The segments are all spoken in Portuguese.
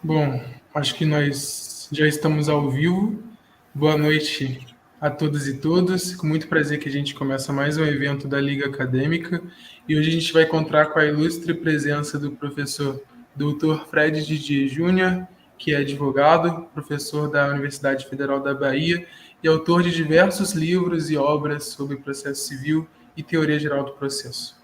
Bom, acho que nós já estamos ao vivo. Boa noite a todos e todas. Com muito prazer que a gente começa mais um evento da Liga Acadêmica. E hoje a gente vai contar com a ilustre presença do professor Dr. Fred Didier Júnior, que é advogado, professor da Universidade Federal da Bahia e autor de diversos livros e obras sobre processo civil e teoria geral do processo.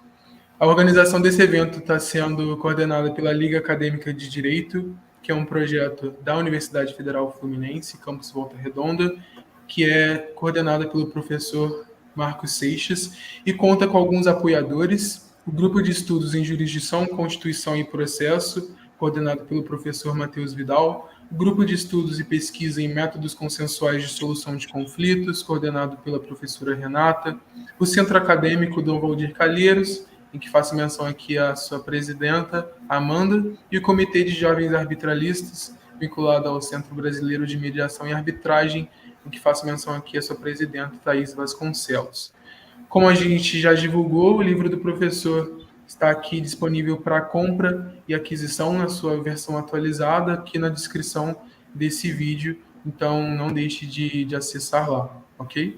A organização desse evento está sendo coordenada pela Liga Acadêmica de Direito, que é um projeto da Universidade Federal Fluminense, campus Volta Redonda, que é coordenada pelo professor Marcos Seixas e conta com alguns apoiadores: o Grupo de Estudos em Jurisdição, Constituição e Processo, coordenado pelo professor Matheus Vidal, o Grupo de Estudos e Pesquisa em Métodos Consensuais de Solução de Conflitos, coordenado pela professora Renata, o Centro Acadêmico Dom Valdir Calheiros, em que faço menção aqui à sua presidenta, Amanda, e o Comitê de Jovens Arbitralistas, vinculado ao Centro Brasileiro de Mediação e Arbitragem, em que faço menção aqui à sua presidenta, Thaís Vasconcelos. Como a gente já divulgou, o livro do professor está aqui disponível para compra e aquisição na sua versão atualizada, aqui na descrição desse vídeo, então não deixe de acessar lá, ok?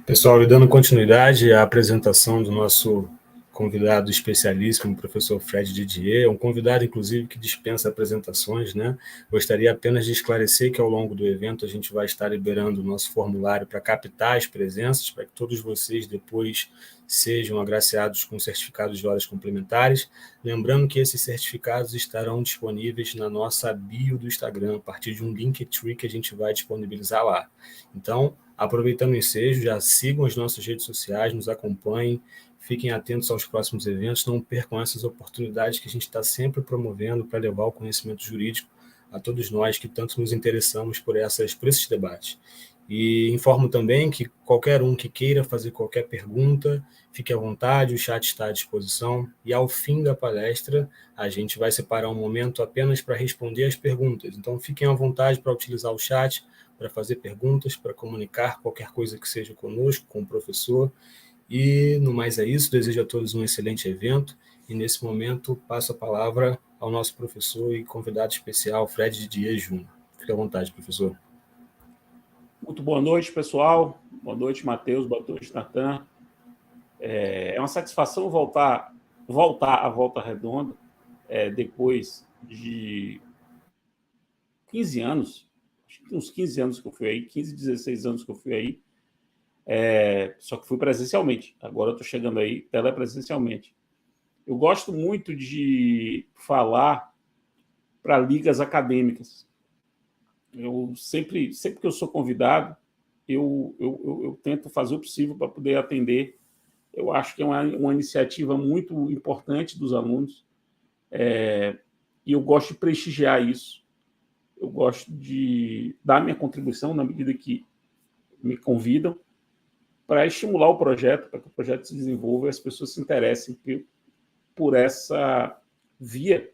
Pessoal, e dando continuidade à apresentação do nosso convidado especialíssimo, o professor Fred Didier, um convidado, inclusive, que dispensa apresentações, né? Gostaria apenas de esclarecer que, ao longo do evento, a gente vai estar liberando o nosso formulário para captar as presenças, para que todos vocês depois sejam agraciados com certificados de horas complementares. Lembrando que esses certificados estarão disponíveis na nossa bio do Instagram, a partir de um Linktree que a gente vai disponibilizar lá. Então, aproveitando o ensejo, já sigam as nossas redes sociais, nos acompanhem, fiquem atentos aos próximos eventos, não percam essas oportunidades que a gente está sempre promovendo para levar o conhecimento jurídico a todos nós que tanto nos interessamos por esses debates. E informo também que qualquer um que queira fazer qualquer pergunta, fique à vontade, o chat está à disposição, e ao fim da palestra a gente vai separar um momento apenas para responder as perguntas. Então fiquem à vontade para utilizar o chat, para fazer perguntas, para comunicar qualquer coisa que seja conosco, com o professor. E, no mais é isso, desejo a todos um excelente evento, e nesse momento passo a palavra ao nosso professor e convidado especial, Fred Didier Júnior. Fique à vontade, professor. Muito boa noite, pessoal. Boa noite, Matheus. Boa noite, Natan. É uma satisfação voltar à Volta Redonda, depois de 15 anos, acho que uns 15 anos que eu fui aí, 15, 16 anos que eu fui aí, só que fui presencialmente. Agora eu estou chegando aí telepresencialmente. Eu gosto muito de falar para ligas acadêmicas. Eu sempre que eu sou convidado, eu tento fazer o possível para poder atender. Eu acho que é uma iniciativa muito importante dos alunos, e eu gosto de prestigiar isso. Eu gosto de dar minha contribuição na medida que me convidam para estimular o projeto, para que o projeto se desenvolva e as pessoas se interessem por essa via,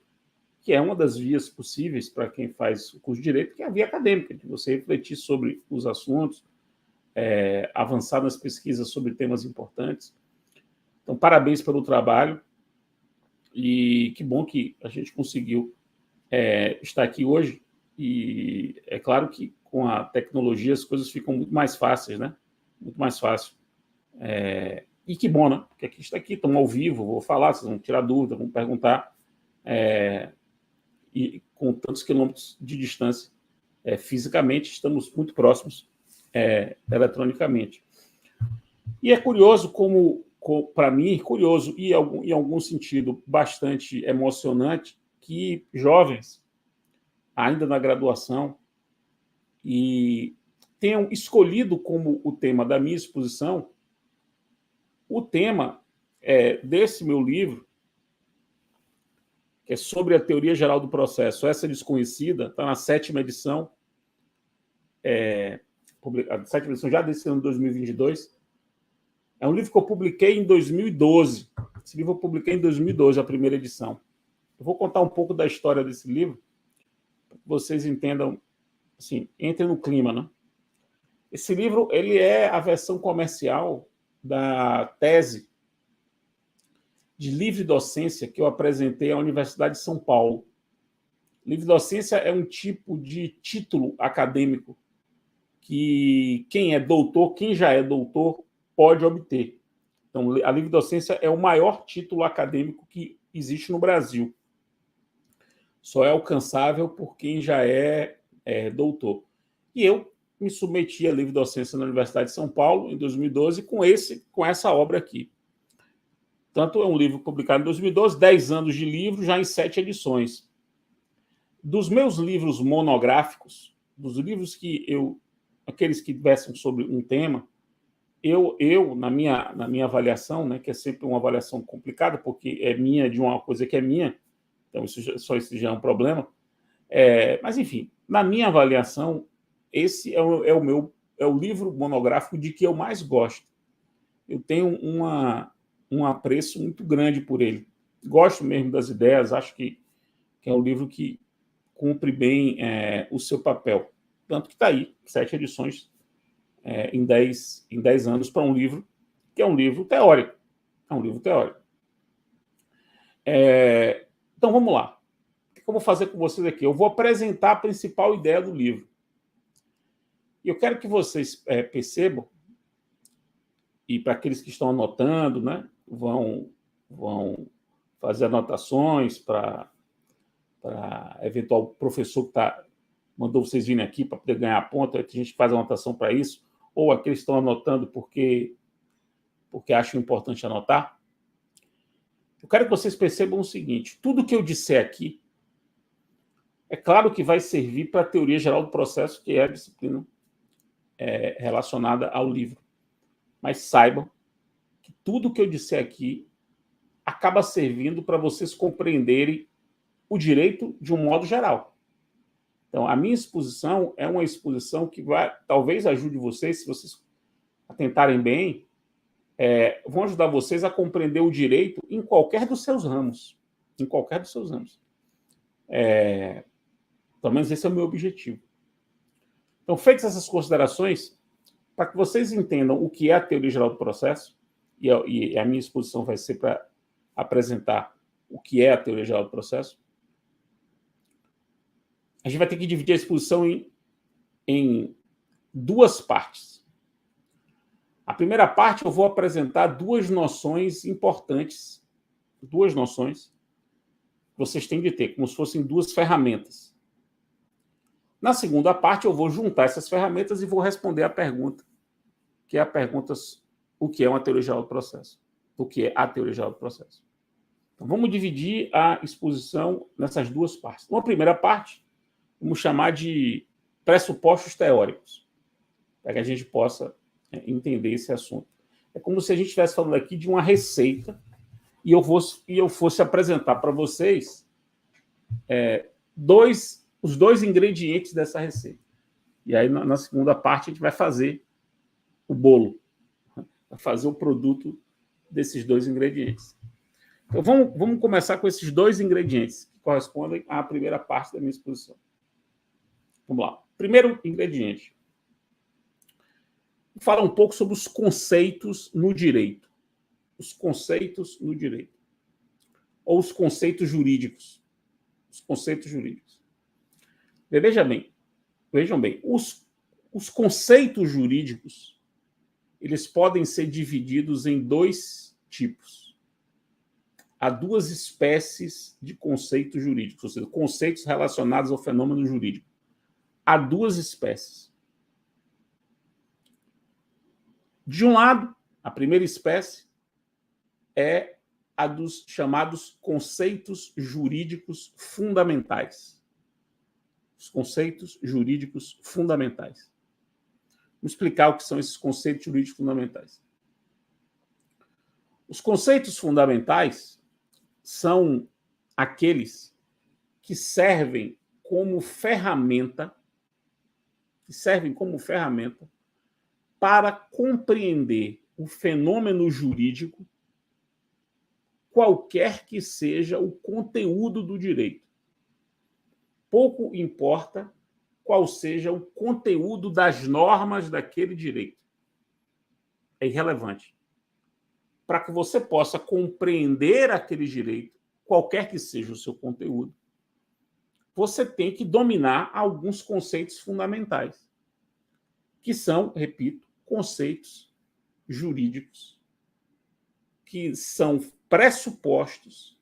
que é uma das vias possíveis para quem faz o curso de Direito, que é a via acadêmica, de você refletir sobre os assuntos, avançar nas pesquisas sobre temas importantes. Então, parabéns pelo trabalho, e que bom que a gente conseguiu estar aqui hoje. E é claro que com a tecnologia as coisas ficam muito mais fáceis, né? Muito mais fácil. E que bom, né? Porque aqui está aqui, estamos ao vivo, vou falar, vocês vão tirar dúvida, vão perguntar. E com tantos quilômetros de distância, fisicamente, estamos muito próximos eletronicamente. E é curioso como para mim, curioso e, em algum sentido, bastante emocionante, que jovens, ainda na graduação, e tenham escolhido como o tema da minha exposição o tema desse meu livro, que é sobre a teoria geral do processo, essa desconhecida, está na 7ª edição, a 7ª edição já desse ano de 2022. É um livro que eu publiquei em 2012. Esse livro eu publiquei em 2012, a primeira edição. Eu vou contar um pouco da história desse livro, para que vocês entendam, assim, entrem no clima, né? Esse livro ele é a versão comercial da tese de livre docência que eu apresentei à Universidade de São Paulo. Livre docência é um tipo de título acadêmico que quem é doutor, quem já é doutor, pode obter. Então, a livre docência é o maior título acadêmico que existe no Brasil. Só é alcançável por quem já é doutor. E eu me submeti à livre docência na Universidade de São Paulo, em 2012, com essa obra aqui. Tanto é um livro publicado em 2012, 10 anos de livro, já em 7 edições. Dos meus livros monográficos, dos livros aqueles que versam sobre um tema, eu na minha avaliação, né, que é sempre uma avaliação complicada, porque é minha de uma coisa que é minha, então isso já é um problema, mas, enfim, na minha avaliação, esse é o livro monográfico de que eu mais gosto. Eu tenho um apreço muito grande por ele. Gosto mesmo das ideias, acho que é um livro que cumpre bem o seu papel. Tanto que está aí, 7 edições em 10 anos para um livro que é um livro teórico. É um livro teórico. Então, vamos lá. O que eu vou fazer com vocês aqui? Eu vou apresentar a principal ideia do livro. E eu quero que vocês percebam, e para aqueles que estão anotando, né, vão fazer anotações para eventual professor que mandou vocês virem aqui para poder ganhar ponto, a gente faz anotação para isso, ou aqueles que estão anotando porque acham importante anotar. Eu quero que vocês percebam o seguinte: tudo que eu disser aqui, é claro que vai servir para a teoria geral do processo, que é a disciplina relacionada ao livro. Mas saibam que tudo que eu disser aqui acaba servindo para vocês compreenderem o direito de um modo geral. Então, a minha exposição é uma exposição que talvez ajude vocês, se vocês atentarem bem, vão ajudar vocês a compreender o direito em qualquer dos seus ramos. Em qualquer dos seus ramos. Pelo menos esse é o meu objetivo. Então, feitas essas considerações, para que vocês entendam o que é a teoria geral do processo, e a minha exposição vai ser para apresentar o que é a teoria geral do processo, a gente vai ter que dividir a exposição em 2 partes. A primeira parte eu vou apresentar 2 noções importantes, 2 noções que vocês têm de ter, como se fossem 2 ferramentas. Na segunda parte eu vou juntar essas ferramentas e vou responder a pergunta, que é a pergunta: o que é uma teoria geral do processo? O que é a teoria geral do processo? Então, vamos dividir a exposição nessas 2 partes. Uma primeira parte, vamos chamar de pressupostos teóricos, para que a gente possa entender esse assunto. É como se a gente estivesse falando aqui de uma receita e eu fosse apresentar para vocês os 2 ingredientes dessa receita. E aí, na segunda parte, a gente vai fazer o bolo, vai fazer o produto desses 2 ingredientes. Então, vamos começar com esses 2 ingredientes, que correspondem à primeira parte da minha exposição. Vamos lá. Primeiro ingrediente. Vou falar um pouco sobre os conceitos no direito. Os conceitos no direito. Ou os conceitos jurídicos. Os conceitos jurídicos. Vejam bem, os conceitos jurídicos, eles podem ser divididos em 2 tipos. Há 2 espécies de conceitos jurídicos, ou seja, conceitos relacionados ao fenômeno jurídico. Há 2 espécies. De um lado, a primeira espécie é a dos chamados conceitos jurídicos fundamentais. Os conceitos jurídicos fundamentais. Vamos explicar o que são esses conceitos jurídicos fundamentais. Os conceitos fundamentais são aqueles que servem como ferramenta para compreender o fenômeno jurídico, qualquer que seja o conteúdo do direito. Pouco importa qual seja o conteúdo das normas daquele direito. É irrelevante. para que você possa compreender aquele direito, qualquer que seja o seu conteúdo, você tem que dominar alguns conceitos fundamentais, que são, repito, conceitos jurídicos, que são pressupostos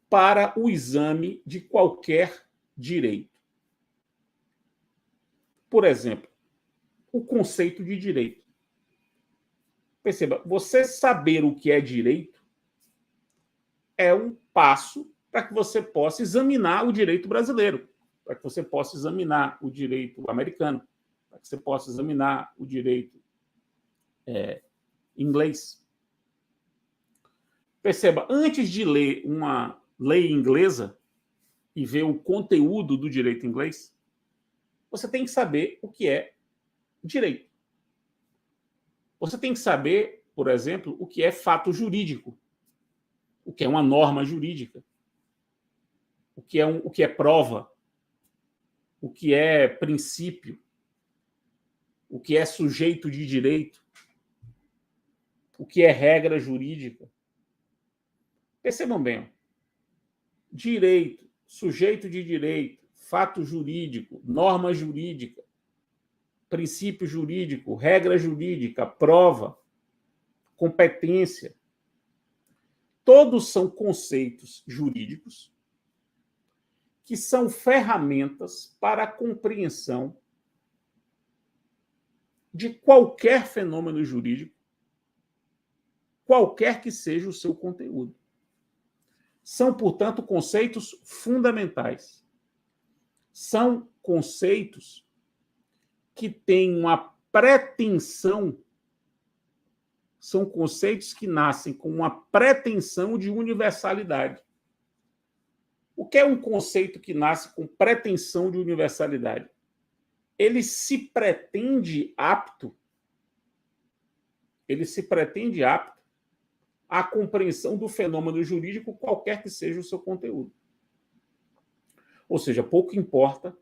para o exame de qualquer direito. Por exemplo, o conceito de direito. Perceba, você saber o que é direito é um passo para que você possa examinar o direito brasileiro, para que você possa examinar o direito americano, para que você possa examinar o direito inglês. Perceba, antes de ler uma lei inglesa e ver o conteúdo do direito inglês, você tem que saber o que é direito. Você tem que saber, por exemplo, o que é fato jurídico, o que é uma norma jurídica, o que é prova, o que é princípio, o que é sujeito de direito, o que é regra jurídica. Percebam bem, direito, sujeito de direito, fato jurídico, norma jurídica, princípio jurídico, regra jurídica, prova, competência. Todos são conceitos jurídicos que são ferramentas para a compreensão de qualquer fenômeno jurídico, qualquer que seja o seu conteúdo. São, portanto, conceitos fundamentais. São conceitos que têm uma pretensão, são conceitos que nascem com uma pretensão de universalidade. O que é um conceito que nasce com pretensão de universalidade? Ele se pretende apto à compreensão do fenômeno jurídico, qualquer que seja o seu conteúdo. Ou seja, pouco importam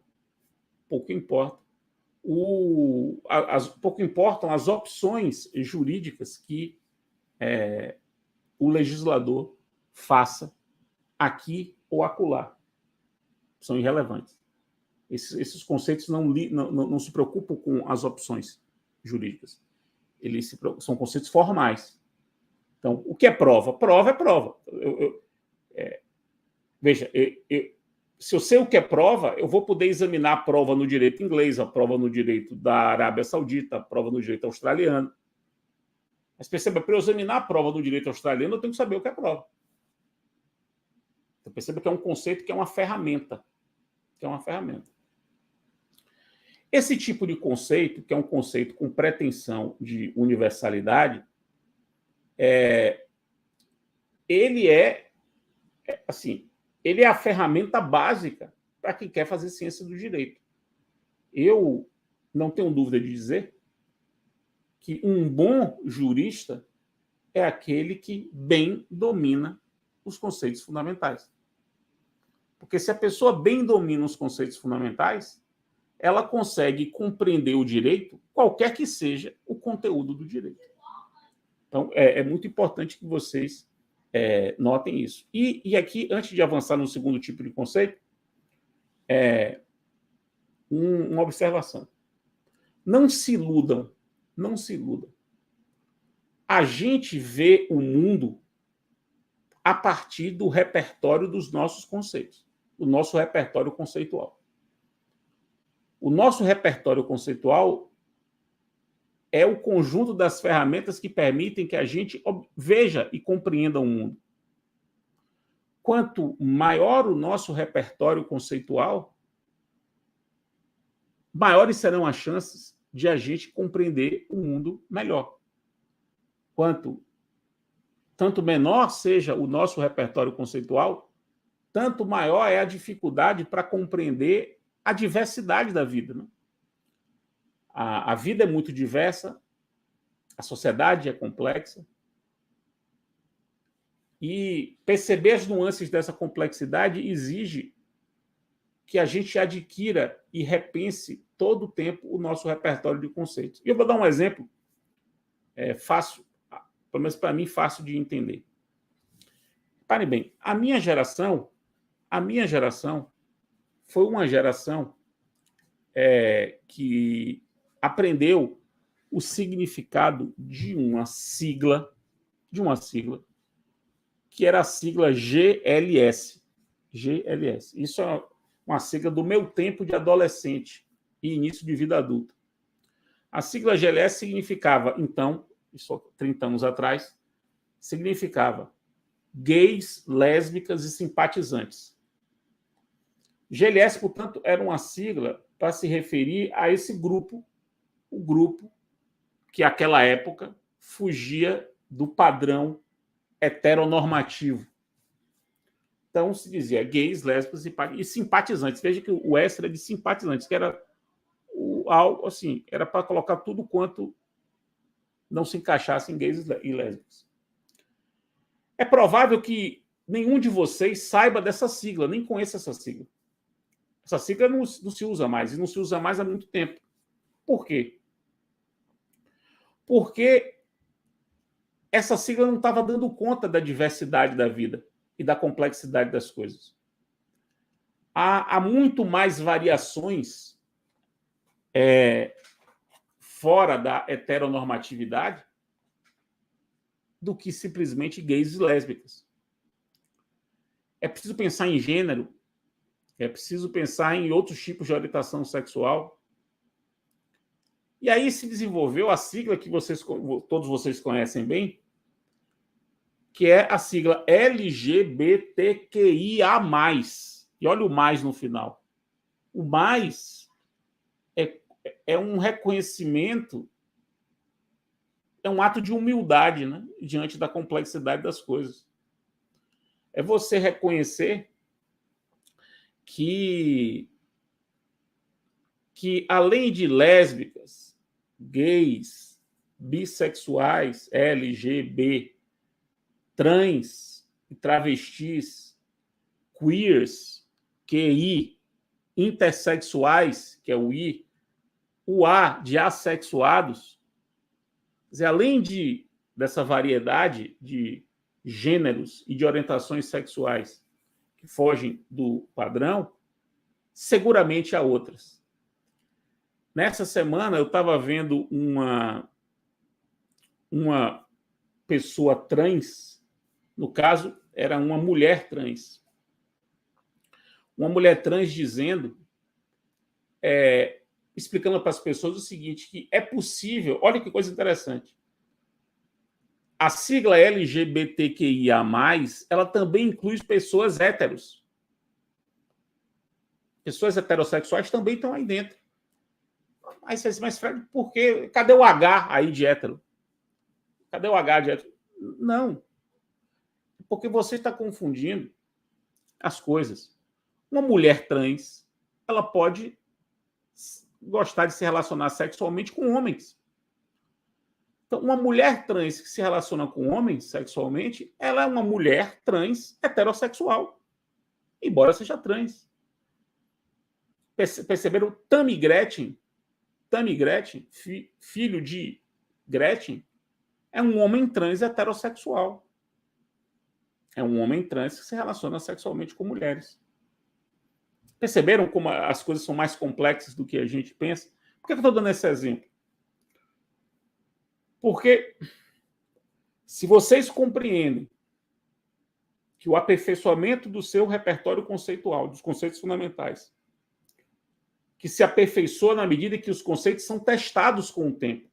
as opções jurídicas que o legislador faça aqui ou acolá. São irrelevantes. Esses conceitos não se preocupam com as opções jurídicas. São conceitos formais. Então, o que é prova? Prova é prova. Veja, se eu sei o que é prova, eu vou poder examinar a prova no direito inglês, a prova no direito da Arábia Saudita, a prova no direito australiano. Mas perceba, para eu examinar a prova no direito australiano, eu tenho que saber o que é prova. Então, perceba que é um conceito que é uma ferramenta. Esse tipo de conceito, que é um conceito com pretensão de universalidade, ele é a ferramenta básica para quem quer fazer ciência do direito. Eu não tenho dúvida de dizer que um bom jurista é aquele que bem domina os conceitos fundamentais. Porque se a pessoa bem domina os conceitos fundamentais, ela consegue compreender o direito, qualquer que seja o conteúdo do direito. Então, é muito importante que vocês notem isso. E aqui, antes de avançar no segundo tipo de conceito, uma observação. Não se iludam. A gente vê o mundo a partir do repertório dos nossos conceitos, do nosso repertório conceitual. O nosso repertório conceitual é o conjunto das ferramentas que permitem que a gente veja e compreenda o mundo. Quanto maior o nosso repertório conceitual, maiores serão as chances de a gente compreender o mundo melhor. Tanto menor seja o nosso repertório conceitual, tanto maior é a dificuldade para compreender a diversidade da vida, né? A vida é muito diversa, a sociedade é complexa, e perceber as nuances dessa complexidade exige que a gente adquira e repense todo o tempo o nosso repertório de conceitos. E eu vou dar um exemplo fácil pelo menos para mim, fácil de entender. Parem bem, a minha geração foi uma geração que aprendeu o significado de uma sigla, que era a sigla GLS. GLS. Isso é uma sigla do meu tempo de adolescente e início de vida adulta. A sigla GLS significava, então, isso 30 anos atrás, significava gays, lésbicas e simpatizantes. GLS, portanto, era uma sigla para se referir a esse grupo, o grupo que, naquela época, fugia do padrão heteronormativo. Então, se dizia gays, lésbicas e simpatizantes. Veja que o extra é de simpatizantes, que era algo assim, era para colocar tudo quanto não se encaixasse em gays e lésbicas. É provável que nenhum de vocês saiba dessa sigla, nem conheça essa sigla. Essa sigla não se usa mais, e não se usa mais há muito tempo. Por quê? Porque essa sigla não estava dando conta da diversidade da vida e da complexidade das coisas. Há muito mais variações fora da heteronormatividade do que simplesmente gays e lésbicas. É preciso pensar em gênero, é preciso pensar em outros tipos de orientação sexual. E aí se desenvolveu a sigla que todos vocês conhecem bem, que é a sigla LGBTQIA+. E olha o mais no final. O mais é um reconhecimento, é um ato de humildade, né, diante da complexidade das coisas. É você reconhecer que além de lésbicas, gays, bissexuais, LGB, trans e travestis, queers, QI, intersexuais, que é o I, o A de assexuados, quer dizer, além dessa variedade de gêneros e de orientações sexuais que fogem do padrão, seguramente há outras. Nessa semana, eu estava vendo uma pessoa trans, no caso, era uma mulher trans. Uma mulher trans dizendo, explicando para as pessoas o seguinte, que é possível, olha que coisa interessante, a sigla LGBTQIA+, ela também inclui pessoas héteros. Pessoas heterossexuais também estão aí dentro. Mas Fred, por quê? Cadê o H aí de hétero? Cadê o H de hétero? Não. Porque você está confundindo as coisas. Uma mulher trans, ela pode gostar de se relacionar sexualmente com homens. Então, uma mulher trans que se relaciona com homens sexualmente, ela é uma mulher trans heterossexual, embora seja trans. Perceberam? Tammy Gretchen, filho de Gretchen, é um homem trans heterossexual. É um homem trans que se relaciona sexualmente com mulheres. Perceberam como as coisas são mais complexas do que a gente pensa? Por que eu estou dando esse exemplo? Porque se vocês compreendem que o aperfeiçoamento do seu repertório conceitual, dos conceitos fundamentais, que se aperfeiçoa na medida que os conceitos são testados com o tempo.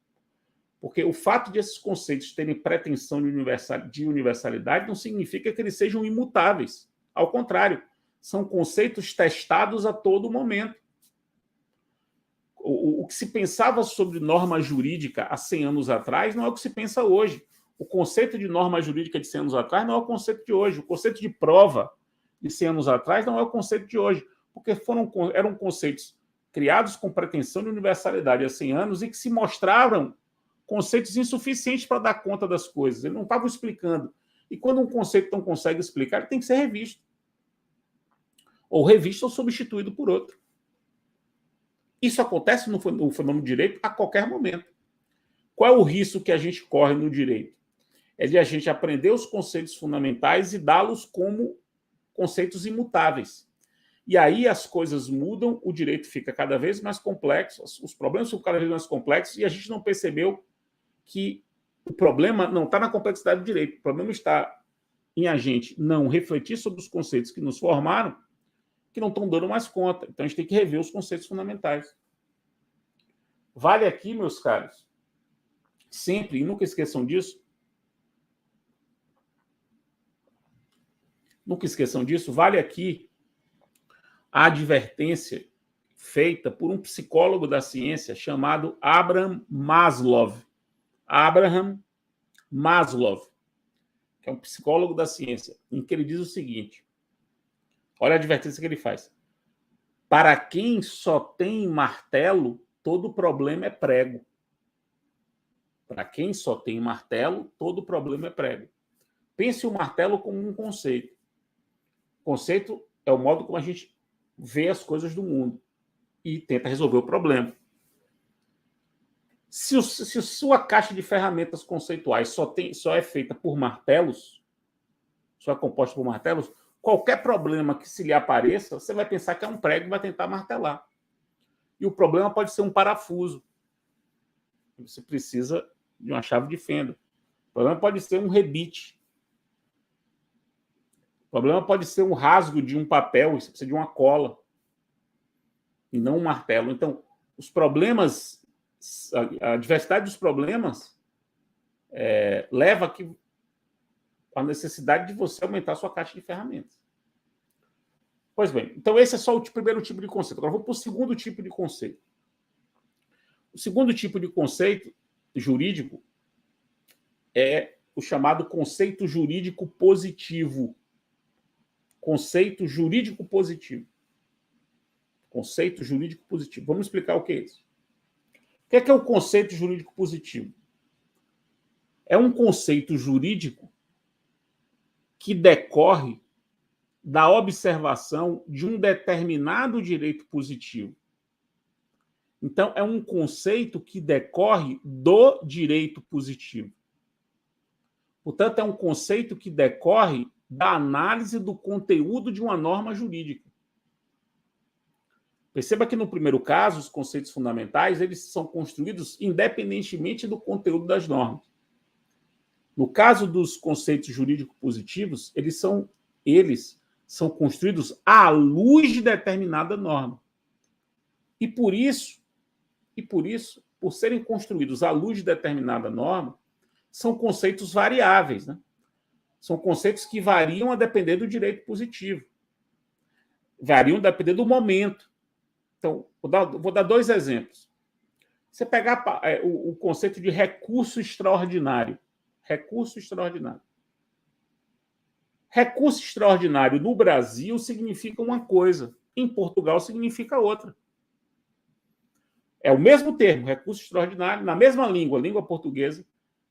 Porque o fato de esses conceitos terem pretensão de universalidade não significa que eles sejam imutáveis. Ao contrário, são conceitos testados a todo momento. O que se pensava sobre norma jurídica há 100 anos atrás não é o que se pensa hoje. O conceito de norma jurídica de 100 anos atrás não é o conceito de hoje. O conceito de prova de 100 anos atrás não é o conceito de hoje. Porque eram conceitos criados com pretensão de universalidade há 100 anos e que se mostraram conceitos insuficientes para dar conta das coisas. Eles não estavam explicando. E quando um conceito não consegue explicar, ele tem que ser revisto. Ou revisto ou substituído por outro. Isso acontece no fenômeno do direito a qualquer momento. Qual é o risco que a gente corre no direito? é de a gente aprender os conceitos fundamentais e dá-los como conceitos imutáveis. E aí as coisas mudam, o direito fica cada vez mais complexo, os problemas ficam cada vez mais complexos, e a gente não percebeu que o problema não está na complexidade do direito, o problema está em a gente não refletir sobre os conceitos que nos formaram, que não estão dando mais conta. Então a gente tem que rever os conceitos fundamentais. Vale aqui, meus caros, sempre, e nunca esqueçam disso, vale aqui a advertência feita por um psicólogo da ciência chamado Abraham Maslow. Abraham Maslow, que é um psicólogo da ciência, em que ele diz o seguinte: olha a advertência que ele faz. Para quem só tem martelo, todo problema é prego. Para quem só tem martelo, todo problema é prego. Pense o martelo como um conceito. O conceito é o modo como a gente vê as coisas do mundo e tenta resolver o problema. Se sua caixa de ferramentas conceituais só é feita por martelos, só é composta por martelos, qualquer problema que se lhe apareça, você vai pensar que é um prego e vai tentar martelar. E o problema pode ser um parafuso. Você precisa de uma chave de fenda. O problema pode ser um rebite. O problema pode ser um rasgo de um papel, você precisa de uma cola. E não um martelo. Então, os problemas, a diversidade dos problemas leva a necessidade de você aumentar a sua caixa de ferramentas. Pois bem, então esse é só o primeiro tipo de conceito. Agora vamos para o segundo tipo de conceito. O segundo tipo de conceito jurídico é o chamado conceito jurídico positivo. Conceito jurídico positivo. Conceito jurídico positivo. Vamos explicar o que é isso. O que é o conceito jurídico positivo? É um conceito jurídico que decorre da observação de um determinado direito positivo. Então, é um conceito que decorre do direito positivo. Portanto, é um conceito que decorre da análise do conteúdo de uma norma jurídica. Perceba que, no primeiro caso, os conceitos fundamentais eles são construídos independentemente do conteúdo das normas. No caso dos conceitos jurídicos positivos, eles são construídos à luz de determinada norma. E por isso, por serem construídos à luz de determinada norma, são conceitos variáveis, né? São conceitos que variam a depender do direito positivo. Variam a depender do momento. Então, vou dar dois exemplos. Você pegar o conceito de recurso extraordinário. Recurso extraordinário. Recurso extraordinário no Brasil significa uma coisa, em Portugal significa outra. É o mesmo termo, recurso extraordinário, na mesma língua, língua portuguesa,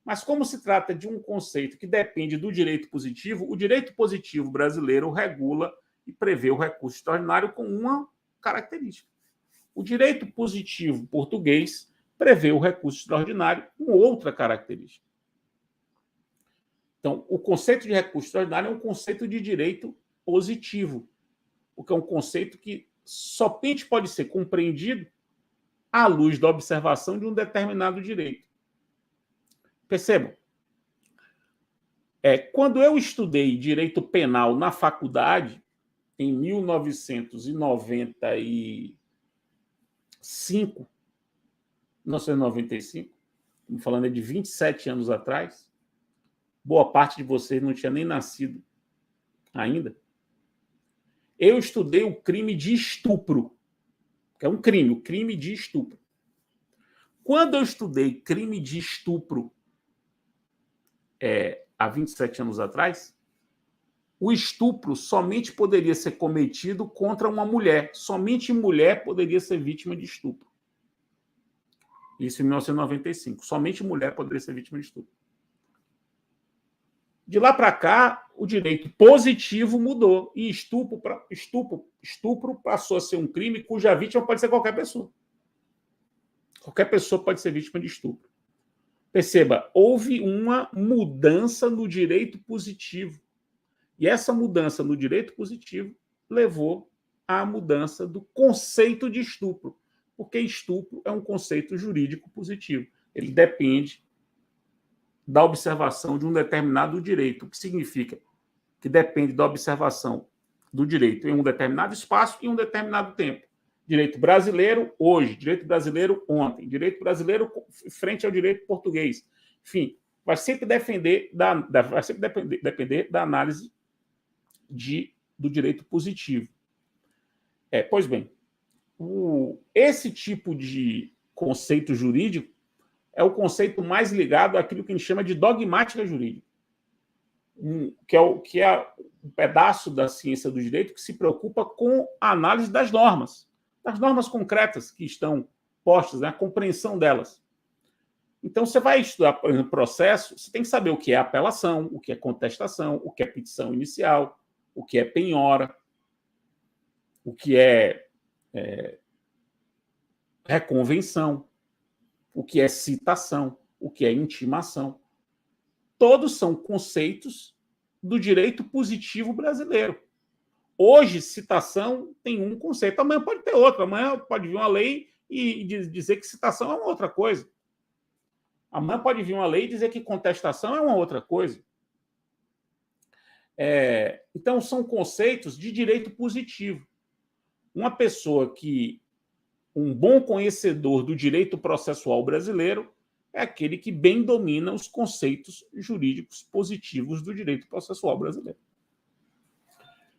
mas como se trata de um conceito que depende do direito positivo, o direito positivo brasileiro regula e prevê o recurso extraordinário com uma característica. O direito positivo português prevê o recurso extraordinário com outra característica. Então, o conceito de recurso extraordinário é um conceito de direito positivo, porque é um conceito que somente pode ser compreendido à luz da observação de um determinado direito. Percebam? Quando eu estudei direito penal na faculdade, em 1995, estamos falando de 27 anos atrás, boa parte de vocês não tinha nem nascido ainda, eu estudei o crime de estupro, que é um crime, o crime de estupro. Quando eu estudei crime de estupro há 27 anos atrás, o estupro somente poderia ser cometido contra uma mulher. Somente mulher poderia ser vítima de estupro. Isso em 1995. Somente mulher poderia ser vítima de estupro. De lá para cá, o direito positivo mudou e estupro passou a ser um crime cuja vítima pode ser qualquer pessoa. Qualquer pessoa pode ser vítima de estupro. Perceba, houve uma mudança no direito positivo. E essa mudança no direito positivo levou à mudança do conceito de estupro, porque estupro é um conceito jurídico positivo. Ele depende da observação de um determinado direito, o que significa que depende da observação do direito em um determinado espaço e um determinado tempo. Direito brasileiro hoje, direito brasileiro ontem, direito brasileiro frente ao direito português. Enfim, vai sempre depender da análise do direito positivo. Pois bem, esse tipo de conceito jurídico é o conceito mais ligado àquilo que a gente chama de dogmática jurídica, que é um pedaço da ciência do direito que se preocupa com a análise das normas concretas que estão postas, né, a compreensão delas. Então, você vai estudar, por exemplo, processo, você tem que saber o que é apelação, o que é contestação, o que é petição inicial, o que é penhora, o que é reconvenção, o que é citação, o que é intimação. Todos são conceitos do direito positivo brasileiro. Hoje, citação tem um conceito, amanhã pode ter outro, amanhã pode vir uma lei e dizer que citação é uma outra coisa. Amanhã pode vir uma lei e dizer que contestação é uma outra coisa. Então, são conceitos de direito positivo. Uma pessoa um bom conhecedor do direito processual brasileiro é aquele que bem domina os conceitos jurídicos positivos do direito processual brasileiro.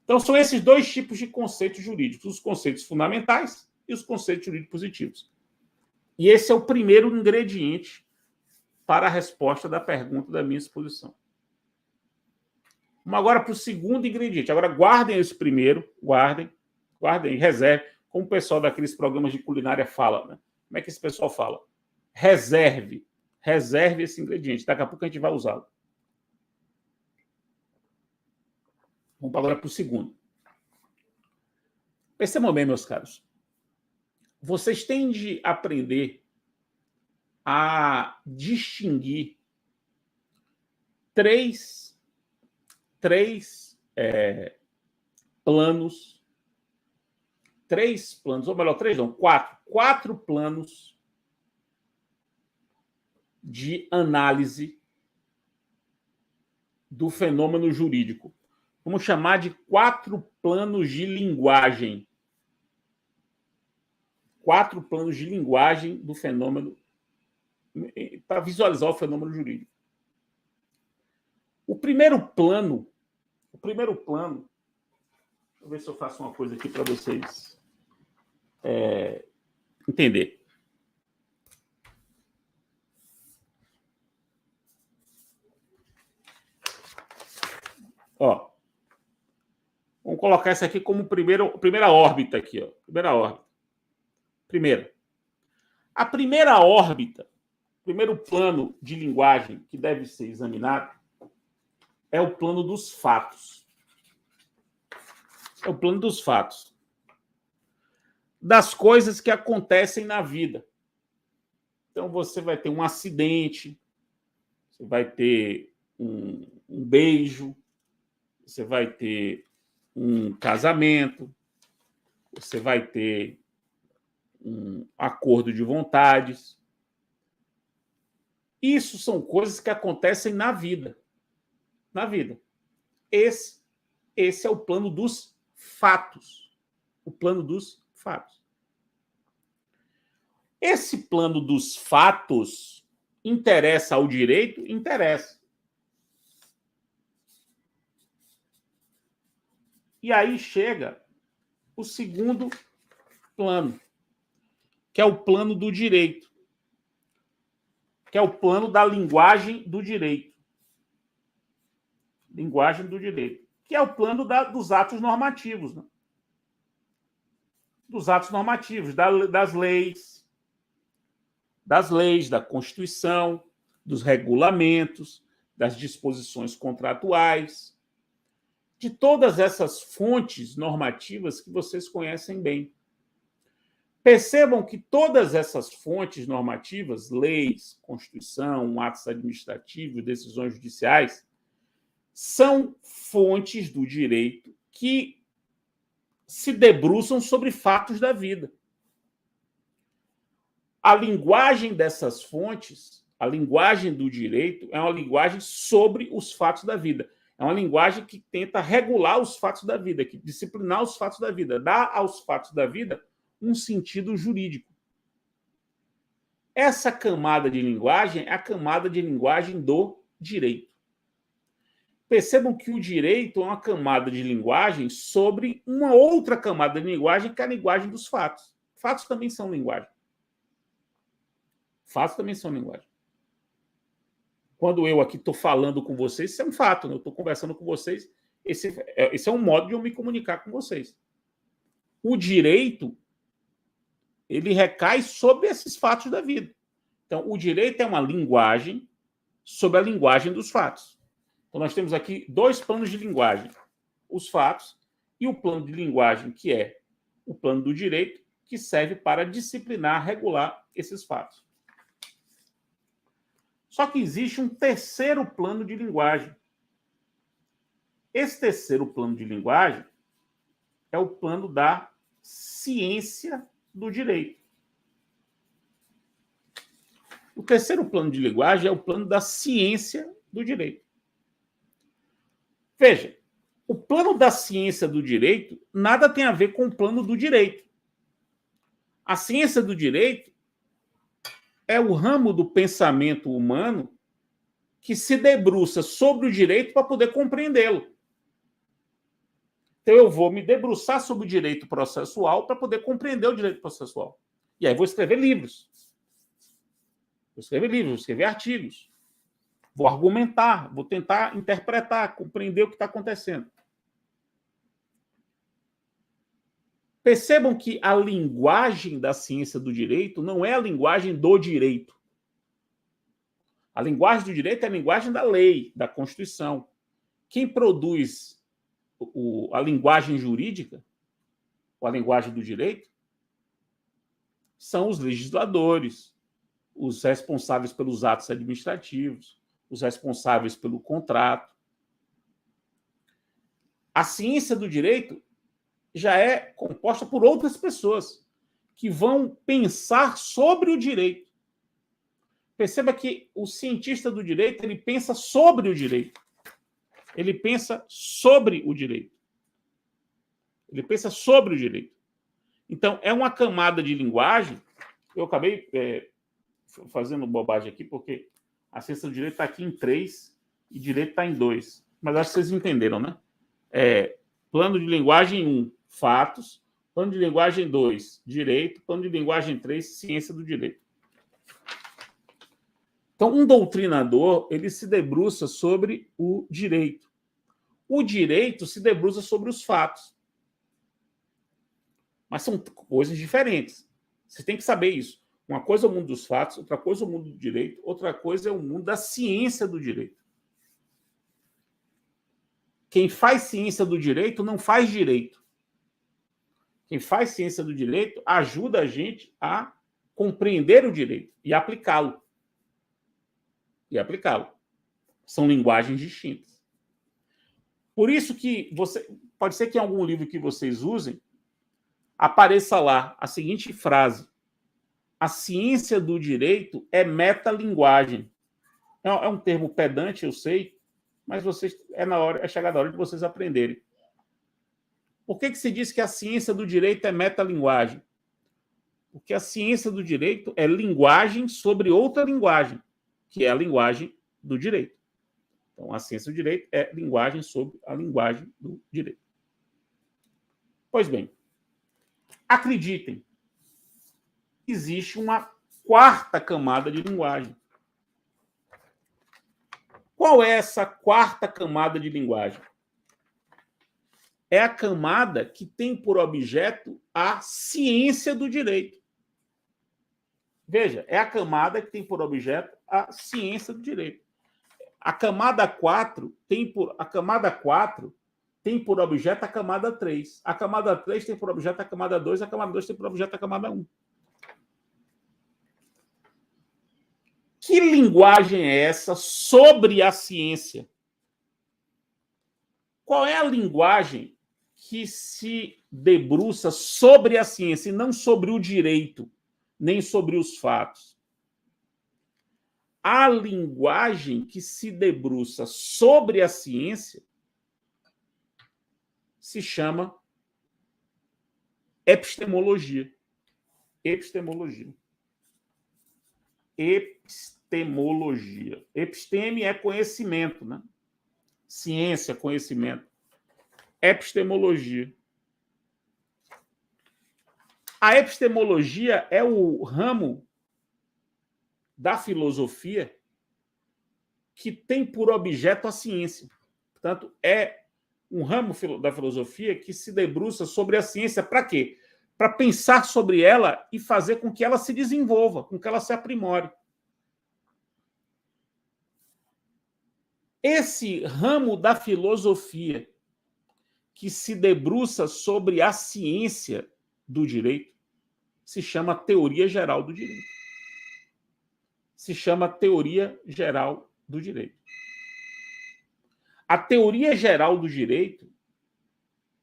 Então, são esses dois tipos de conceitos jurídicos, os conceitos fundamentais e os conceitos jurídicos positivos. E esse é o primeiro ingrediente para a resposta da pergunta da minha exposição. Vamos agora para o segundo ingrediente. Agora, guardem esse primeiro, guardem, reserve, como o pessoal daqueles programas de culinária fala, né? Como é que esse pessoal fala? Reserve esse ingrediente. Daqui a pouco a gente vai usá-lo. Vamos agora para o segundo. Percebam bem, meus caros. Vocês têm de aprender a distinguir três planos, ou melhor, quatro planos de análise do fenômeno jurídico. Vamos chamar de 4 planos de linguagem. 4 planos de linguagem do fenômeno, para visualizar o fenômeno jurídico. O primeiro plano, deixa eu ver se eu faço uma coisa aqui para vocês entender. Ó, vamos colocar isso aqui como primeira órbita aqui, ó. Primeira órbita. A primeira órbita, primeiro plano de linguagem que deve ser examinado é o plano dos fatos. É o plano dos fatos. Das coisas que acontecem na vida. Então, você vai ter um acidente, você vai ter um beijo, você vai ter um casamento, você vai ter um acordo de vontades. Isso são coisas que acontecem na vida. Na vida. Esse é o plano dos fatos. O plano dos fatos. Esse plano dos fatos interessa ao direito? Interessa. E aí chega o segundo plano, que é o plano do direito, que é o plano da linguagem do direito. Linguagem do direito, que é o plano dos atos normativos. Né? Dos atos normativos, das leis, da Constituição, dos regulamentos, das disposições contratuais, de todas essas fontes normativas que vocês conhecem bem. Percebam que todas essas fontes normativas, leis, Constituição, atos administrativos, decisões judiciais, são fontes do direito que se debruçam sobre fatos da vida. A linguagem dessas fontes, a linguagem do direito, é uma linguagem sobre os fatos da vida. É uma linguagem que tenta regular os fatos da vida, que disciplinar os fatos da vida, dá aos fatos da vida um sentido jurídico. Essa camada de linguagem é a camada de linguagem do direito. Percebam que o direito é uma camada de linguagem sobre uma outra camada de linguagem, que é a linguagem dos fatos. Fatos também são linguagem. Fatos também são linguagem. Quando eu aqui estou falando com vocês, isso é um fato. Né? Eu estou conversando com vocês. Esse é um modo de eu me comunicar com vocês. O direito, ele recai sobre esses fatos da vida. Então, o direito é uma linguagem sobre a linguagem dos fatos. Então, nós temos aqui dois planos de linguagem. Os fatos e o plano de linguagem, que é o plano do direito, que serve para disciplinar, regular esses fatos. Só que existe um terceiro plano de linguagem. Esse terceiro plano de linguagem é o plano da ciência do direito. O terceiro plano de linguagem é o plano da ciência do direito. Veja, o plano da ciência do direito nada tem a ver com o plano do direito. A ciência do direito é o ramo do pensamento humano que se debruça sobre o direito para poder compreendê-lo. Então, eu vou me debruçar sobre o direito processual para poder compreender o direito processual. E aí vou escrever livros. Vou escrever artigos. Vou argumentar, vou tentar interpretar, compreender o que está acontecendo. Percebam que a linguagem da ciência do direito não é a linguagem do direito. A linguagem do direito é a linguagem da lei, da Constituição. Quem produz a linguagem jurídica, ou a linguagem do direito, são os legisladores, os responsáveis pelos atos administrativos, os responsáveis pelo contrato. A ciência do direito já é composta por outras pessoas que vão pensar sobre o direito. Perceba que o cientista do direito, ele pensa sobre o direito. Ele pensa sobre o direito. Ele pensa sobre o direito. Então, é uma camada de linguagem. Eu acabei fazendo bobagem aqui, porque a ciência do direito está aqui em 3 e direito está em 2. Mas acho que vocês entenderam, né? Plano de linguagem 1, fatos. Plano de linguagem 2, direito. Plano de linguagem 3, ciência do direito. Então, um doutrinador, ele se debruça sobre o direito. O direito se debruça sobre os fatos. Mas são coisas diferentes. Você tem que saber isso. Uma coisa é o mundo dos fatos, outra coisa é o mundo do direito, outra coisa é o mundo da ciência do direito. Quem faz ciência do direito não faz direito. Quem faz ciência do direito ajuda a gente a compreender o direito e aplicá-lo. São linguagens distintas. Por isso que pode ser que em algum livro que vocês usem apareça lá a seguinte frase: a ciência do direito é metalinguagem. É um termo pedante, eu sei, mas é chegada a hora de vocês aprenderem. Por que se diz que a ciência do direito é metalinguagem? Porque a ciência do direito é linguagem sobre outra linguagem, que é a linguagem do direito. Então, a ciência do direito é linguagem sobre a linguagem do direito. Pois bem, acreditem, existe uma quarta camada de linguagem. Qual é essa quarta camada de linguagem? É a camada que tem por objeto a ciência do direito. Veja, é a camada que tem por objeto a ciência do direito. A camada 4 tem por objeto a camada 3. A camada 3 tem por objeto a camada 2, a camada 2 tem por objeto a camada 1. Que linguagem é essa sobre a ciência? Qual é a linguagem que se debruça sobre a ciência e não sobre o direito, nem sobre os fatos? A linguagem que se debruça sobre a ciência se chama epistemologia. Epistemologia. Epistemologia. Episteme é conhecimento, né? Ciência, conhecimento. Epistemologia. A epistemologia é o ramo da filosofia que tem por objeto a ciência. Portanto, é um ramo da filosofia que se debruça sobre a ciência. Para quê? Para pensar sobre ela e fazer com que ela se desenvolva, com que ela se aprimore. Esse ramo da filosofia que se debruça sobre a ciência do direito se chama teoria geral do direito. Se chama teoria geral do direito. A teoria geral do direito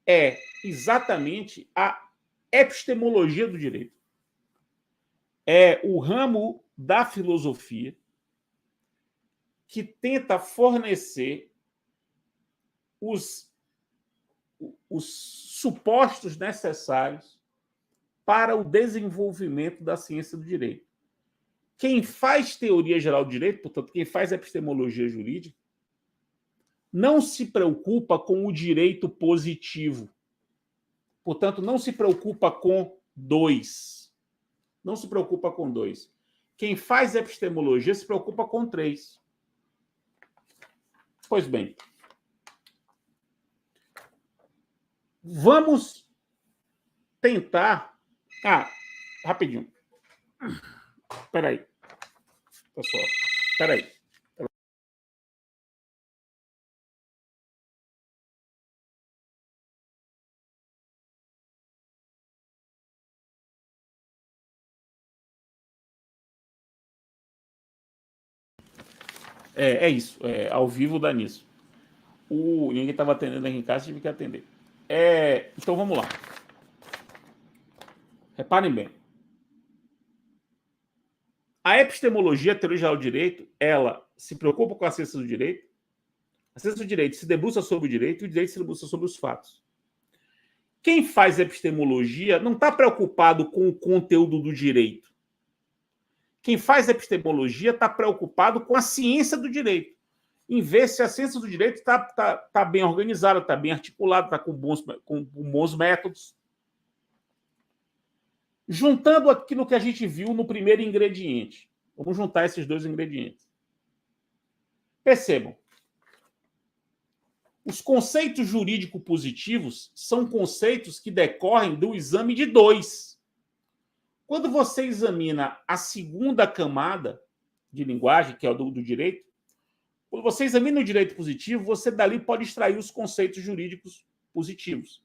é exatamente a epistemologia do direito. É o ramo da filosofia que tenta fornecer os supostos necessários para o desenvolvimento da ciência do direito. Quem faz teoria geral do direito, portanto, quem faz epistemologia jurídica, não se preocupa com o direito positivo. Portanto, não se preocupa com dois. Não se preocupa com dois. Quem faz epistemologia se preocupa com três. Pois bem, vamos tentar... rapidinho. Espera aí. Pessoal, espera aí. É isso. Ao vivo dá nisso. Ninguém estava atendendo aqui em casa, tive que atender. Então vamos lá. Reparem bem. A epistemologia, a teoria geral do direito, ela se preocupa com a ciência do direito. A ciência do direito se debruça sobre o direito e o direito se debruça sobre os fatos. Quem faz epistemologia não está preocupado com o conteúdo do direito. Quem faz epistemologia está preocupado com a ciência do direito. Em ver se a ciência do direito está bem organizada, está bem articulada, está com bons métodos. Juntando aquilo que a gente viu no primeiro ingrediente. Vamos juntar esses dois ingredientes. Percebam. Os conceitos jurídicos positivos são conceitos que decorrem do exame de dois. Quando você examina a segunda camada de linguagem, que é o do direito, quando você examina o direito positivo, você dali pode extrair os conceitos jurídicos positivos.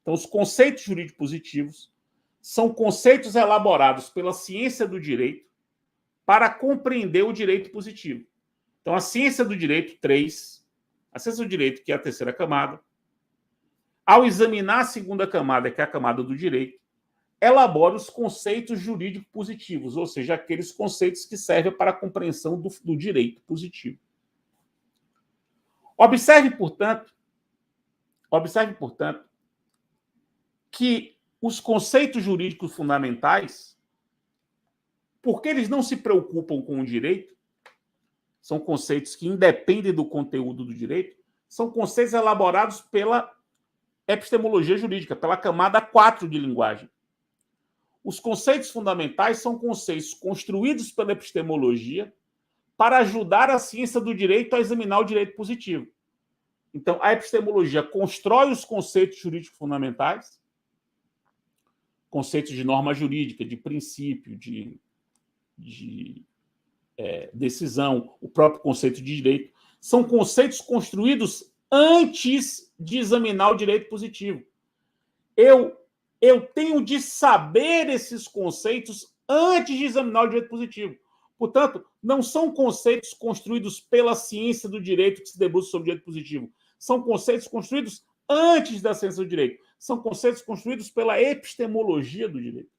Então, os conceitos jurídicos positivos são conceitos elaborados pela ciência do direito para compreender o direito positivo. Então, a ciência do direito 3, a ciência do direito, que é a terceira camada, ao examinar a segunda camada, que é a camada do direito, elabora os conceitos jurídicos positivos, ou seja, aqueles conceitos que servem para a compreensão do direito positivo. Observe, portanto, que os conceitos jurídicos fundamentais, porque eles não se preocupam com o direito, são conceitos que independem do conteúdo do direito, são conceitos elaborados pela epistemologia jurídica, pela camada 4 de linguagem. Os conceitos fundamentais são conceitos construídos pela epistemologia para ajudar a ciência do direito a examinar o direito positivo. Então, a epistemologia constrói os conceitos jurídicos fundamentais, conceitos de norma jurídica, de princípio, de decisão, o próprio conceito de direito, são conceitos construídos antes de examinar o direito positivo. Eu tenho de saber esses conceitos antes de examinar o direito positivo. Portanto, não são conceitos construídos pela ciência do direito que se debruça sobre o direito positivo. São conceitos construídos antes da ciência do direito. São conceitos construídos pela epistemologia do direito.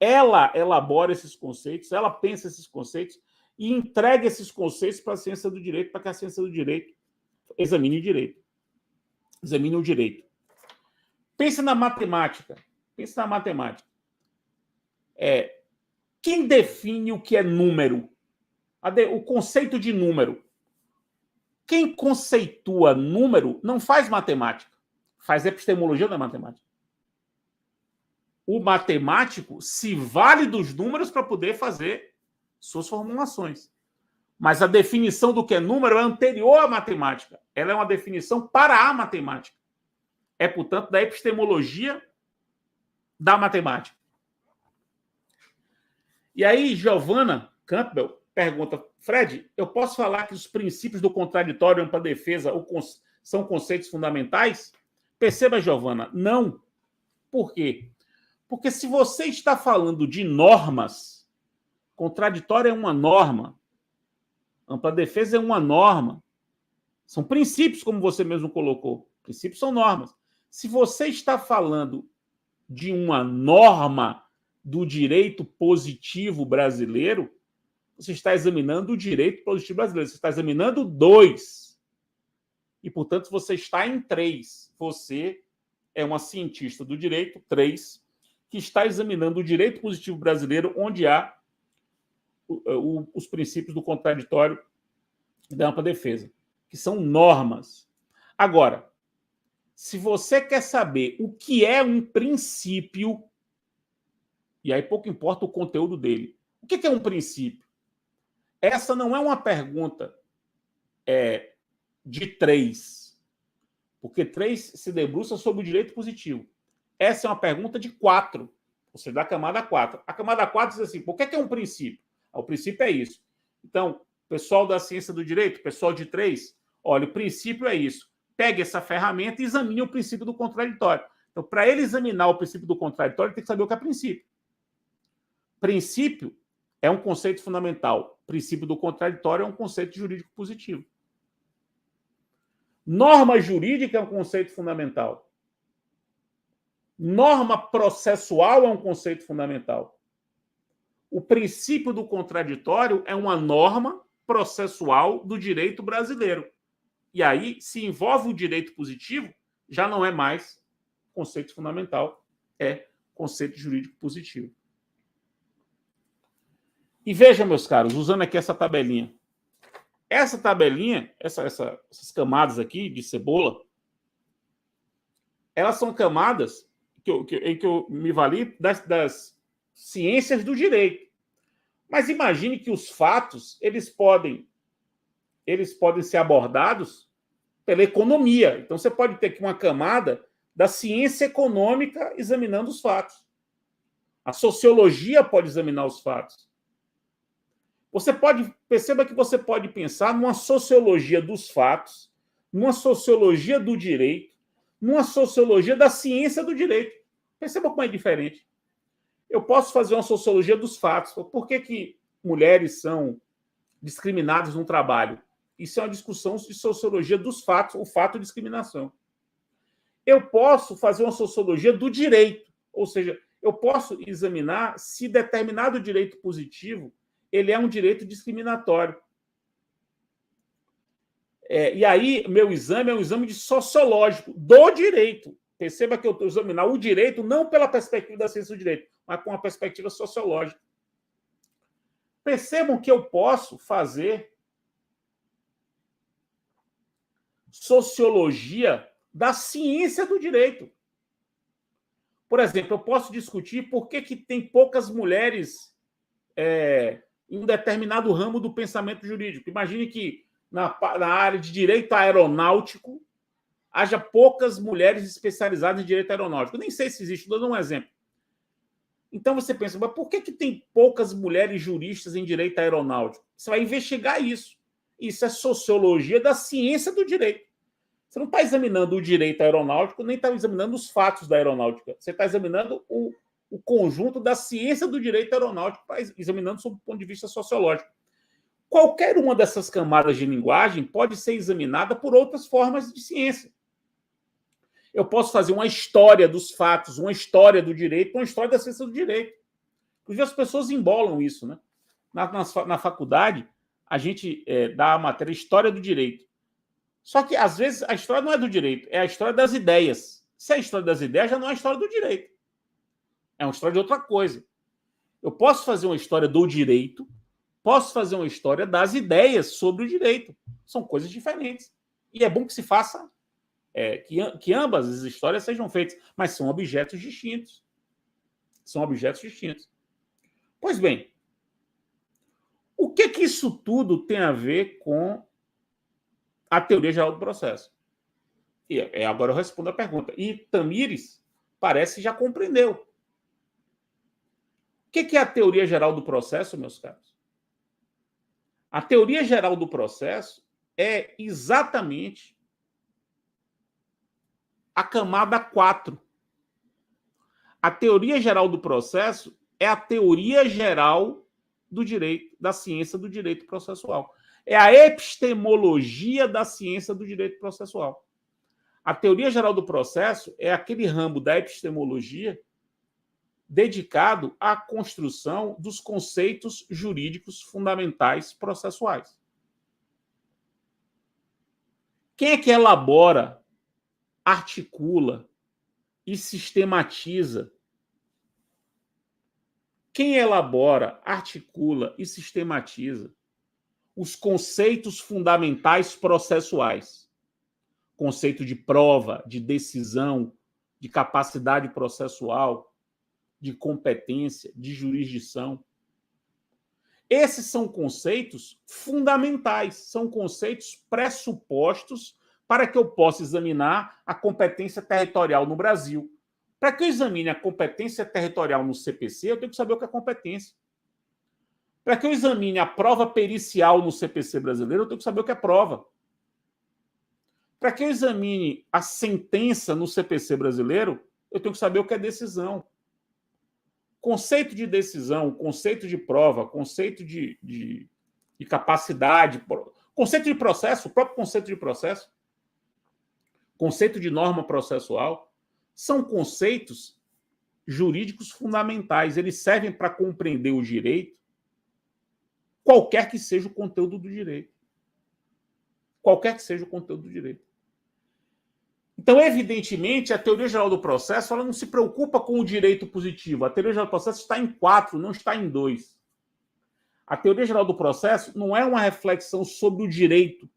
Ela elabora esses conceitos, ela pensa esses conceitos e entrega esses conceitos para a ciência do direito, para que a ciência do direito examine o direito. Examine o direito. Pense na matemática. Pense na matemática. Quem define o que é número? O conceito de número. Quem conceitua número não faz matemática, faz epistemologia da matemática. O matemático se vale dos números para poder fazer suas formulações. Mas a definição do que é número é anterior à matemática. Ela é uma definição para a matemática. É, portanto, da epistemologia da matemática. E aí, Giovanna Campbell pergunta, Fred, eu posso falar que os princípios do contraditório e ampla defesa são conceitos fundamentais? Perceba, Giovanna, não. Por quê? Porque se você está falando de normas, contraditório é uma norma, ampla defesa é uma norma, são princípios, como você mesmo colocou. Princípios são normas. Se você está falando de uma norma do direito positivo brasileiro, você está examinando o direito positivo brasileiro. Você está examinando 2. E, portanto, você está em 3. Você é uma cientista do direito, 3, que está examinando o direito positivo brasileiro, onde há os princípios do contraditório e da ampla defesa, que são normas. Agora, se você quer saber o que é um princípio, e aí pouco importa o conteúdo dele. O que é um princípio? Essa não é uma pergunta de 3, porque 3 se debruça sobre o direito positivo. Essa é uma pergunta de 4, ou seja, da camada 4. A camada 4 diz assim, por que é um princípio? O princípio é isso. Então, pessoal da ciência do direito, pessoal de 3, olha, o princípio é isso. Pegue essa ferramenta e examine o princípio do contraditório. Então, para ele examinar o princípio do contraditório, ele tem que saber o que é princípio. Princípio é um conceito fundamental. Princípio do contraditório é um conceito jurídico positivo. Norma jurídica é um conceito fundamental. Norma processual é um conceito fundamental. O princípio do contraditório é uma norma processual do direito brasileiro. E aí, se envolve o direito positivo, já não é mais conceito fundamental, é conceito jurídico positivo. E veja, meus caros, usando aqui essa tabelinha. Essa tabelinha, essas camadas aqui de cebola, elas são camadas em que eu me vali das ciências do direito. Mas imagine que os fatos, eles podem ser abordados pela economia. Então, você pode ter aqui uma camada da ciência econômica examinando os fatos. A sociologia pode examinar os fatos. Perceba que você pode pensar numa sociologia dos fatos, numa sociologia do direito, numa sociologia da ciência do direito. Perceba como é diferente. Eu posso fazer uma sociologia dos fatos. Por que mulheres são discriminadas no trabalho? Isso é uma discussão de sociologia dos fatos, o fato de discriminação. Eu posso fazer uma sociologia do direito, ou seja, eu posso examinar se determinado direito positivo ele é um direito discriminatório. E aí, meu exame é um exame sociológico do direito. Perceba que eu estou examinando o direito não pela perspectiva da ciência do direito, mas com a perspectiva sociológica. Percebam que eu posso fazer sociologia da ciência do direito. Por exemplo, eu posso discutir por que tem poucas mulheres em um determinado ramo do pensamento jurídico. Imagine que na área de direito aeronáutico haja poucas mulheres especializadas em direito aeronáutico. Nem sei se existe, vou dar um exemplo. Então você pensa, mas por que tem poucas mulheres juristas em direito aeronáutico? Você vai investigar isso. Isso é sociologia da ciência do direito. Você não está examinando o direito aeronáutico, nem está examinando os fatos da aeronáutica. Você está examinando o conjunto da ciência do direito aeronáutico, examinando sob o ponto de vista sociológico. Qualquer uma dessas camadas de linguagem pode ser examinada por outras formas de ciência. Eu posso fazer uma história dos fatos, uma história do direito, uma história da ciência do direito. Inclusive, as pessoas embolam isso, né? Na faculdade, a gente dá a matéria História do Direito. Só que, às vezes, a história não é do direito, é a história das ideias. Se é a história das ideias, já não é a história do direito. É uma história de outra coisa. Eu posso fazer uma história do direito, posso fazer uma história das ideias sobre o direito. São coisas diferentes. E é bom que se faça, que ambas as histórias sejam feitas, mas são objetos distintos. São objetos distintos. Pois bem, o que isso tudo tem a ver com a teoria geral do processo? E agora eu respondo a pergunta. E Tamires parece que já compreendeu. O que é a teoria geral do processo, meus caros? A teoria geral do processo é exatamente a camada 4. A teoria geral do processo é a teoria geral do direito, da ciência do direito processual. É a epistemologia da ciência do direito processual. A teoria geral do processo é aquele ramo da epistemologia dedicado à construção dos conceitos jurídicos fundamentais processuais. Quem é que elabora, articula e sistematiza? Quem elabora, articula e sistematiza os conceitos fundamentais processuais? Conceito de prova, de decisão, de capacidade processual, de competência, de jurisdição. Esses são conceitos fundamentais, são conceitos pressupostos para que eu possa examinar a competência territorial no Brasil. Para que eu examine a competência territorial no CPC, eu tenho que saber o que é competência. Para que eu examine a prova pericial no CPC brasileiro, eu tenho que saber o que é prova. Para que eu examine a sentença no CPC brasileiro, eu tenho que saber o que é decisão. Conceito de decisão, conceito de prova, conceito de capacidade, conceito de processo, o próprio conceito de processo, conceito de norma processual, são conceitos jurídicos fundamentais. Eles servem para compreender o direito, qualquer que seja o conteúdo do direito. Qualquer que seja o conteúdo do direito. Então, evidentemente, a teoria geral do processo ela não se preocupa com o direito positivo. A teoria geral do processo está em 4, não está em 2. A teoria geral do processo não é uma reflexão sobre o direito.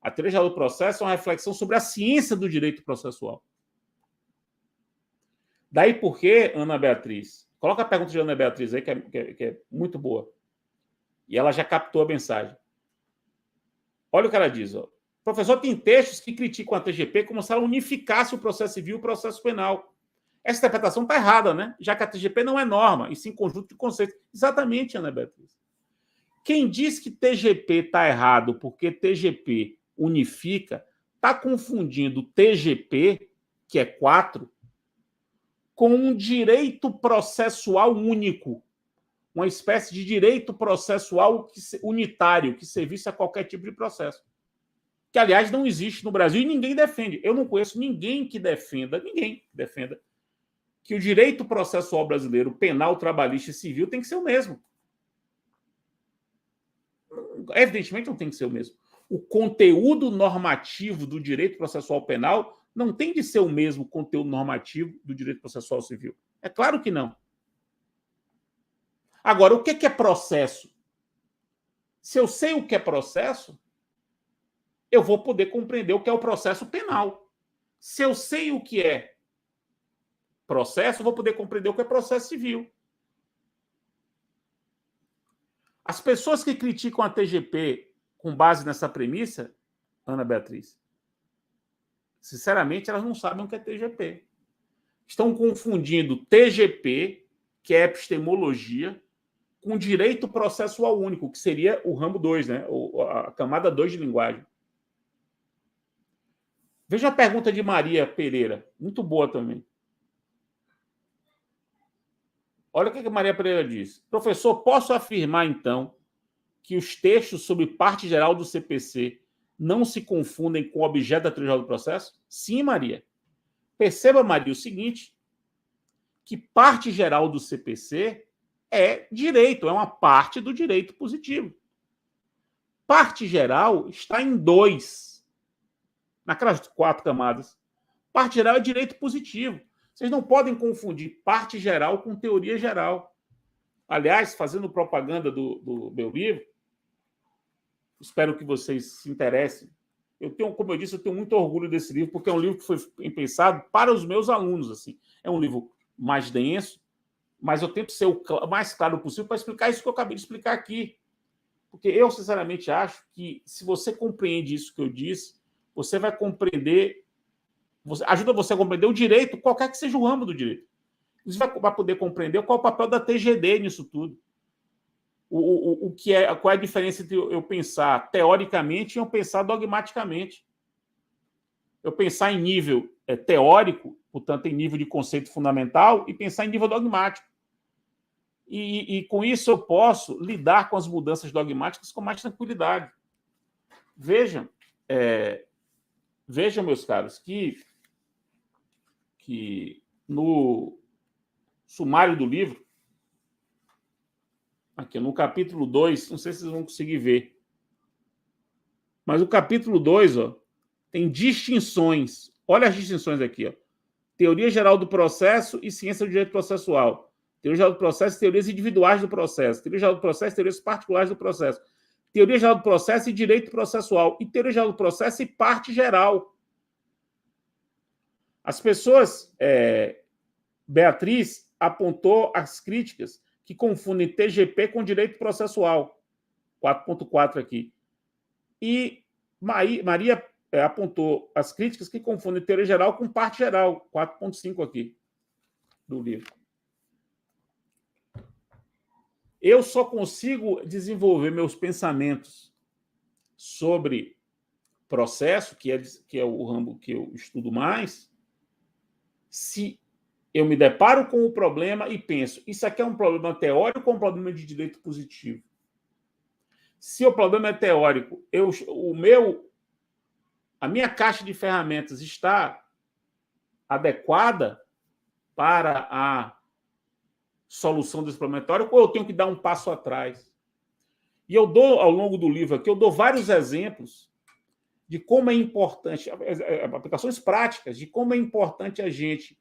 A teoria geral do processo é uma reflexão sobre a ciência do direito processual. Daí porque, Ana Beatriz, coloca a pergunta de Ana Beatriz aí, que é muito boa. E ela já captou a mensagem. Olha o que ela diz, ó. Professor, tem textos que criticam a TGP como se ela unificasse o processo civil e o processo penal. Essa interpretação está errada, né? Já que a TGP não é norma, e sim conjunto de conceitos. Exatamente, Ana Beatriz. Quem diz que TGP está errado porque TGP unifica, está confundindo TGP, que é 4, com um direito processual único. Uma espécie de direito processual unitário, que servisse a qualquer tipo de processo. Que, aliás, não existe no Brasil e ninguém defende. Eu não conheço ninguém que defenda, que o direito processual brasileiro, penal, trabalhista e civil tem que ser o mesmo. Evidentemente não tem que ser o mesmo. O conteúdo normativo do direito processual penal não tem de ser o mesmo conteúdo normativo do direito processual civil. É claro que não. Agora, o que é processo? Se eu sei o que é processo, eu vou poder compreender o que é o processo penal. Se eu sei o que é processo, eu vou poder compreender o que é processo civil. As pessoas que criticam a TGP com base nessa premissa, Ana Beatriz, sinceramente, elas não sabem o que é TGP. Estão confundindo TGP, que é epistemologia, com direito processual único, que seria o ramo 2, né? A camada 2 de linguagem. Veja a pergunta de Maria Pereira, muito boa também. Olha o que a Maria Pereira diz. Professor, posso afirmar, então, que os textos sobre parte geral do CPC não se confundem com o objeto da teoria geral do processo? Sim, Maria. Perceba, Maria, o seguinte, que parte geral do CPC é direito, é uma parte do direito positivo. Parte geral está em 2, naquelas 4 camadas. Parte geral é direito positivo. Vocês não podem confundir parte geral com teoria geral. Aliás, fazendo propaganda do meu livro, espero que vocês se interessem. Como eu disse, eu tenho muito orgulho desse livro, porque é um livro que foi pensado para os meus alunos. Assim. É um livro mais denso, mas eu tento ser o mais claro possível para explicar isso que eu acabei de explicar aqui. Porque eu, sinceramente, acho que se você compreende isso que eu disse, você vai compreender, ajuda você a compreender o direito, qualquer que seja o ramo do direito. Você vai poder compreender qual é o papel da TGD nisso tudo. Qual é a diferença entre eu pensar teoricamente e eu pensar dogmaticamente. Eu pensar em nível teórico, portanto, em nível de conceito fundamental, e pensar em nível dogmático. E com isso eu posso lidar com as mudanças dogmáticas com mais tranquilidade. Vejam, meus caros, que no sumário do livro, aqui no capítulo 2, não sei se vocês vão conseguir ver, mas o capítulo 2, tem distinções. Olha as distinções aqui. Teoria geral do processo e ciência do direito processual. Teoria geral do processo e teorias individuais do processo. Teoria geral do processo e teorias particulares do processo. Teoria geral do processo e direito processual. E teoria geral do processo e parte geral. As pessoas... Beatriz apontou as críticas que confundem TGP com direito processual. 4.4 aqui. E Maria apontou as críticas que confundem teoria geral com parte geral. 4.5 aqui do livro. Eu só consigo desenvolver meus pensamentos sobre processo, que é o ramo que eu estudo mais, se eu me deparo com o problema e penso, isso aqui é um problema teórico ou um problema de direito positivo? Se o problema é teórico, a minha caixa de ferramentas está adequada para a solução desse problema teórico, ou eu tenho que dar um passo atrás? E eu dou, ao longo do livro aqui, eu dou vários exemplos de como é importante, aplicações práticas, de como é importante a gente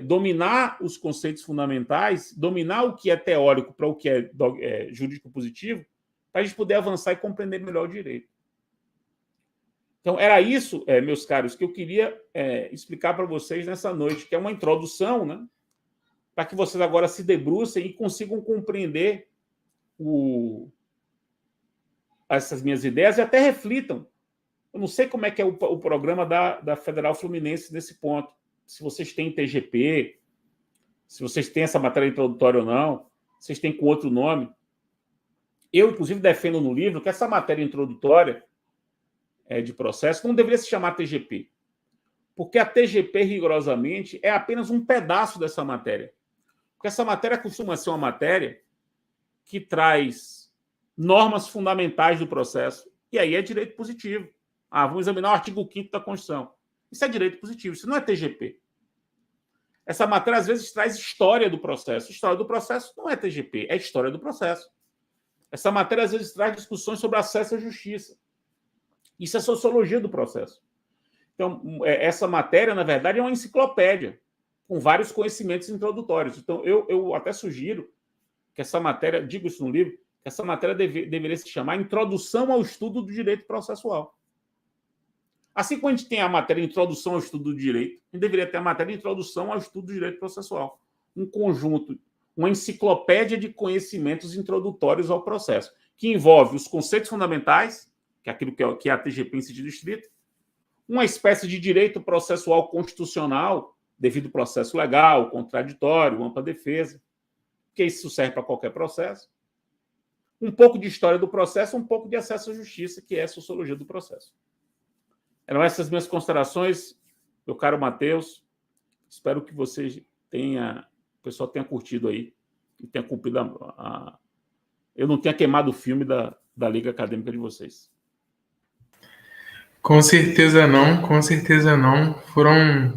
dominar os conceitos fundamentais, dominar o que é teórico para o que é jurídico positivo, para a gente poder avançar e compreender melhor o direito. Então, era isso, meus caros, que eu queria explicar para vocês nessa noite, que é uma introdução, né, para que vocês agora se debrucem e consigam compreender essas minhas ideias e até reflitam. Eu não sei como é que é o programa da Federal Fluminense nesse ponto. Se vocês têm TGP, se vocês têm essa matéria introdutória ou não, se vocês têm com outro nome. Eu, inclusive, defendo no livro que essa matéria introdutória de processo não deveria se chamar TGP, porque a TGP, rigorosamente, é apenas um pedaço dessa matéria. Porque essa matéria costuma ser uma matéria que traz normas fundamentais do processo, e aí é direito positivo. Vamos examinar o artigo 5º da Constituição. Isso é direito positivo, isso não é TGP. Essa matéria, às vezes, traz história do processo. História do processo não é TGP, é história do processo. Essa matéria, às vezes, traz discussões sobre acesso à justiça. Isso é sociologia do processo. Então, essa matéria, na verdade, é uma enciclopédia, com vários conhecimentos introdutórios. Então, eu até sugiro que essa matéria, digo isso no livro, que essa matéria deveria se chamar Introdução ao Estudo do Direito Processual. Assim como a gente tem a matéria Introdução ao Estudo do Direito, a gente deveria ter a matéria Introdução ao Estudo do Direito Processual. Um conjunto, uma enciclopédia de conhecimentos introdutórios ao processo, que envolve os conceitos fundamentais, que é aquilo que é a TGP em sentido estrito, uma espécie de direito processual constitucional, devido processo legal, contraditório, ampla defesa, que isso serve para qualquer processo, um pouco de história do processo, um pouco de acesso à justiça, que é a sociologia do processo. Eram essas minhas considerações, meu caro Matheus. Espero que o pessoal tenha curtido aí e tenha cumprido eu não tenha queimado o filme da Liga Acadêmica de vocês. Com certeza não, com certeza não. Foram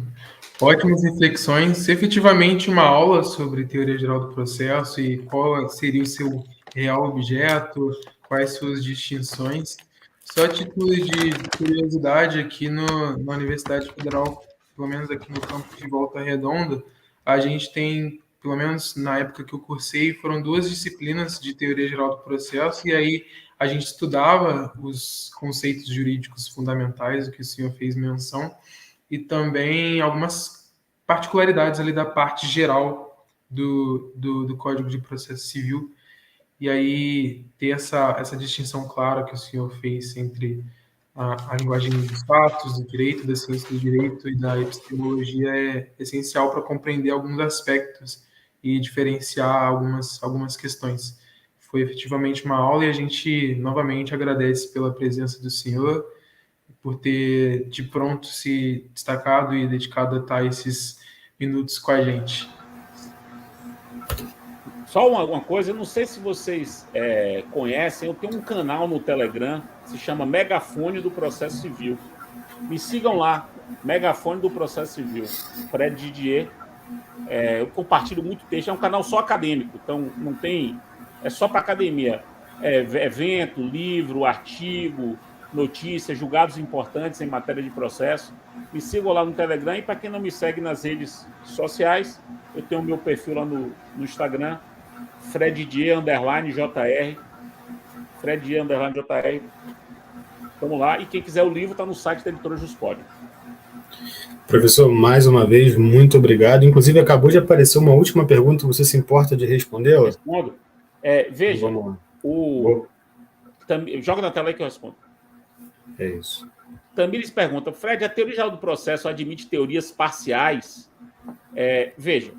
ótimas reflexões. Efetivamente, uma aula sobre teoria geral do processo e qual seria o seu real objeto, quais suas distinções. Só a título de curiosidade, aqui na Universidade Federal, pelo menos aqui no campus de Volta Redonda, a gente tem, pelo menos na época que eu cursei, foram 2 disciplinas de teoria geral do processo, e aí a gente estudava os conceitos jurídicos fundamentais, o que o senhor fez menção, e também algumas particularidades ali da parte geral do Código de Processo Civil. E aí ter essa distinção clara que o senhor fez entre a linguagem dos fatos, do direito, da ciência do direito e da epistemologia é essencial para compreender alguns aspectos e diferenciar algumas questões. Foi efetivamente uma aula e a gente novamente agradece pela presença do senhor, por ter de pronto se destacado e dedicado a estar esses minutos com a gente. Só uma coisa, eu não sei se vocês conhecem, eu tenho um canal no Telegram, se chama Megafone do Processo Civil. Me sigam lá, Megafone do Processo Civil, Fred Didier. Eu compartilho muito texto, é um canal só acadêmico, então não tem... É só para academia. Evento, livro, artigo, notícias, julgados importantes em matéria de processo. Me sigam lá no Telegram e para quem não me segue nas redes sociais, eu tenho o meu perfil lá no Instagram, FredDier_JR. FredDier_JR. Vamos lá. E quem quiser o livro está no site da Editora Juspod. Professor, mais uma vez, muito obrigado. Inclusive, acabou de aparecer uma última pergunta. Você se importa de respondê-la? Respondo. Veja, joga na tela aí que eu respondo. É isso. Tamires pergunta, Fred, a teoria geral do processo admite teorias parciais? Veja,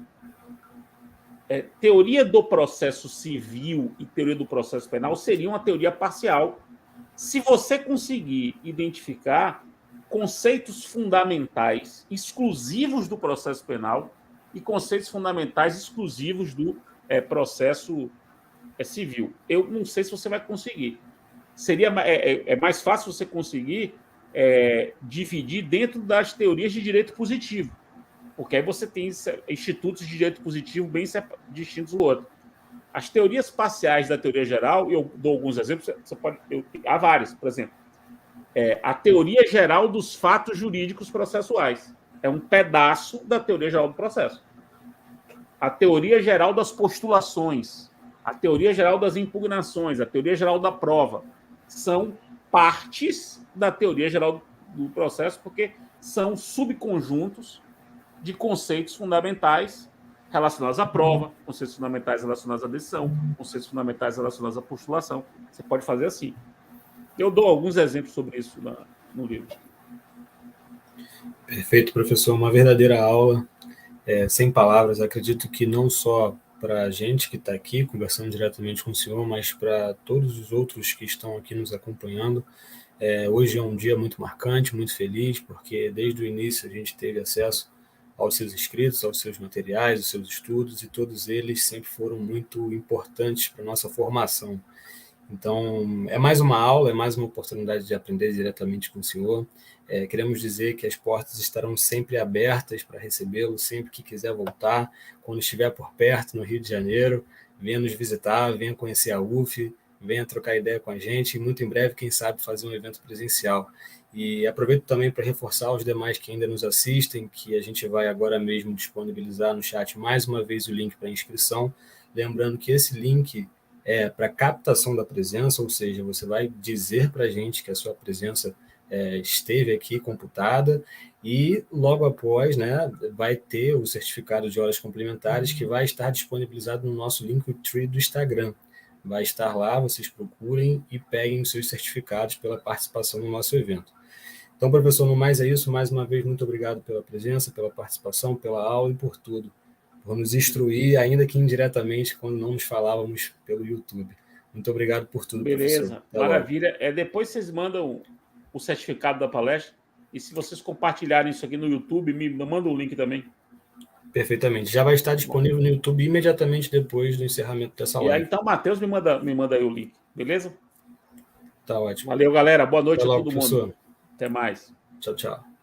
teoria do processo civil e teoria do processo penal seria uma teoria parcial se você conseguir identificar conceitos fundamentais exclusivos do processo penal e conceitos fundamentais exclusivos do processo civil. Eu não sei se você vai conseguir. É mais fácil você conseguir dividir dentro das teorias de direito positivo, porque aí você tem institutos de direito positivo bem distintos do outro. As teorias parciais da teoria geral, eu dou alguns exemplos, há várias, por exemplo, a teoria geral dos fatos jurídicos processuais. É um pedaço da teoria geral do processo. A teoria geral das postulações, a teoria geral das impugnações, a teoria geral da prova, são partes da teoria geral do processo, porque são subconjuntos de conceitos fundamentais relacionados à prova, conceitos fundamentais relacionados à decisão, conceitos fundamentais relacionados à postulação. Você pode fazer assim. Eu dou alguns exemplos sobre isso no livro. Perfeito, professor. Uma verdadeira aula, sem palavras. Acredito que não só para a gente que está aqui conversando diretamente com o senhor, mas para todos os outros que estão aqui nos acompanhando. Hoje é um dia muito marcante, muito feliz, porque desde o início a gente teve acesso aos seus escritos, aos seus materiais, aos seus estudos, e todos eles sempre foram muito importantes para a nossa formação. Então, é mais uma aula, é mais uma oportunidade de aprender diretamente com o senhor. Queremos dizer que as portas estarão sempre abertas para recebê-lo, sempre que quiser voltar, quando estiver por perto, no Rio de Janeiro, venha nos visitar, venha conhecer a UF, venha trocar ideia com a gente, e muito em breve, quem sabe, fazer um evento presencial. E aproveito também para reforçar aos demais que ainda nos assistem, que a gente vai agora mesmo disponibilizar no chat mais uma vez o link para inscrição, lembrando que esse link é para captação da presença, ou seja, você vai dizer para a gente que a sua presença esteve aqui computada, e logo após, né, vai ter o certificado de horas complementares que vai estar disponibilizado no nosso Linktree do Instagram. Vai estar lá, vocês procurem e peguem os seus certificados pela participação no nosso evento. Então, professor, no mais é isso. Mais uma vez, muito obrigado pela presença, pela participação, pela aula e por tudo. Por nos instruir, ainda que indiretamente, quando não nos falávamos pelo YouTube. Muito obrigado por tudo, Beleza, professor. Beleza, maravilha. Depois vocês mandam o certificado da palestra E se vocês compartilharem isso aqui no YouTube, me manda o link também. Perfeitamente. Já vai estar disponível no YouTube imediatamente depois do encerramento dessa E aí, live. então, Matheus, me manda aí o link, beleza? Tá ótimo. Valeu, galera. Boa noite Até a logo, todo professor. mundo. Até mais. Tchau, tchau.